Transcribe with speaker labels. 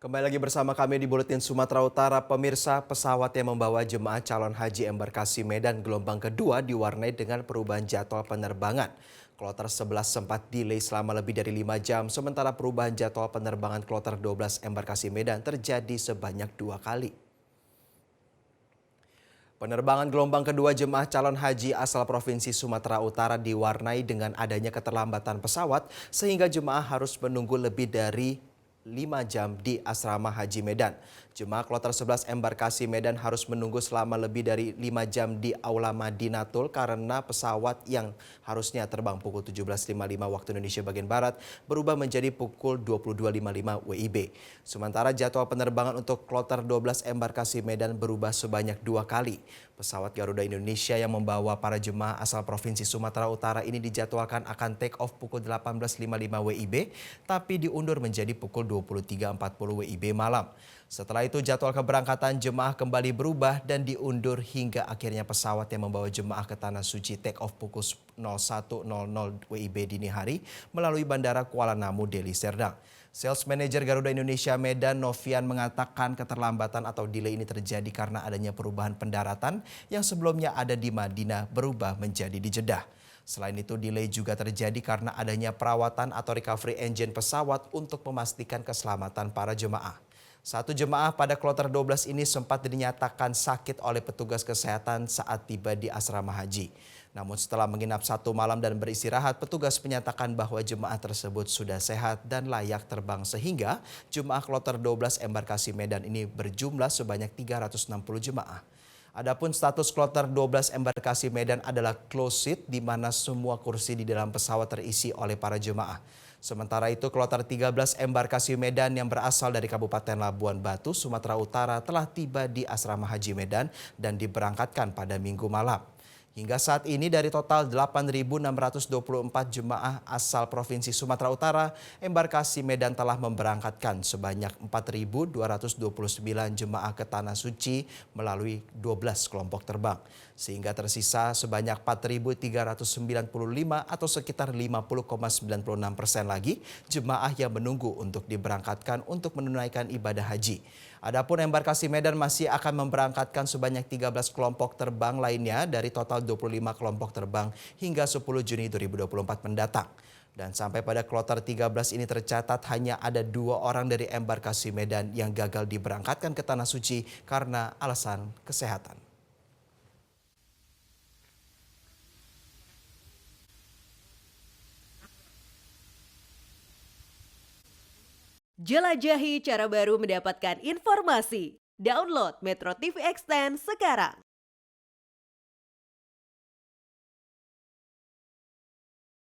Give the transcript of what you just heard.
Speaker 1: Kembali lagi bersama kami di Buletin Sumatera Utara. Pemirsa, pesawat yang membawa jemaah calon haji embarkasi Medan gelombang kedua diwarnai dengan perubahan jadwal penerbangan. Kloter 11 sempat delay selama lebih dari 5 jam, sementara perubahan jadwal penerbangan kloter 12 embarkasi Medan terjadi sebanyak 2 kali. Penerbangan gelombang kedua jemaah calon haji asal Provinsi Sumatera Utara diwarnai dengan adanya keterlambatan pesawat sehingga jemaah harus menunggu lebih dari 5 jam di Asrama Haji Medan. Jemaah kloter 11 embarkasi Medan harus menunggu selama lebih dari 5 jam di Aula Madinatul karena pesawat yang harusnya terbang pukul 17.55 waktu Indonesia bagian Barat berubah menjadi pukul 22.55 WIB. Sementara jadwal penerbangan untuk kloter 12 embarkasi Medan berubah sebanyak 2 kali. Pesawat Garuda Indonesia yang membawa para jemaah asal Provinsi Sumatera Utara ini dijadwalkan akan take off pukul 18.55 WIB, tapi diundur menjadi pukul 23.40 WIB malam. Setelah itu jadwal keberangkatan jemaah kembali berubah dan diundur hingga akhirnya pesawat yang membawa jemaah ke Tanah Suci take off pukul 01.00 WIB dini hari melalui Bandara Kuala Namu, Deli Serdang. Sales Manager Garuda Indonesia Medan, Novian, mengatakan keterlambatan atau delay ini terjadi karena adanya perubahan pendaratan yang sebelumnya ada di Madinah berubah menjadi di Jeddah. Selain itu, delay juga terjadi karena adanya perawatan atau recovery engine pesawat untuk memastikan keselamatan para jemaah. Satu jemaah pada kloter 12 ini sempat dinyatakan sakit oleh petugas kesehatan saat tiba di asrama haji. Namun setelah menginap 1 malam dan beristirahat, petugas menyatakan bahwa jemaah tersebut sudah sehat dan layak terbang sehingga jemaah kloter 12 embarkasi Medan ini berjumlah sebanyak 360 jemaah. Adapun status kloter 12 embarkasi Medan adalah closed seat di mana semua kursi di dalam pesawat terisi oleh para jemaah. Sementara itu kloter 13 embarkasi Medan yang berasal dari Kabupaten Labuan Batu, Sumatera Utara telah tiba di Asrama Haji Medan dan diberangkatkan pada Minggu malam. Hingga saat ini dari total 8.624 jemaah asal Provinsi Sumatera Utara, embarkasi Medan telah memberangkatkan sebanyak 4.229 jemaah ke Tanah Suci melalui 12 kelompok terbang. Sehingga tersisa sebanyak 4.395 atau sekitar 50,96% lagi jemaah yang menunggu untuk diberangkatkan untuk menunaikan ibadah haji. Adapun embarkasi Medan masih akan memberangkatkan sebanyak 13 kelompok terbang lainnya dari total 25 kelompok terbang hingga 10 Juni 2024 mendatang. Dan sampai pada kloter 13 ini tercatat hanya ada 2 orang dari embarkasi Medan yang gagal diberangkatkan ke Tanah Suci karena alasan kesehatan.
Speaker 2: Jelajahi cara baru mendapatkan informasi. Download Metro TV Extend sekarang.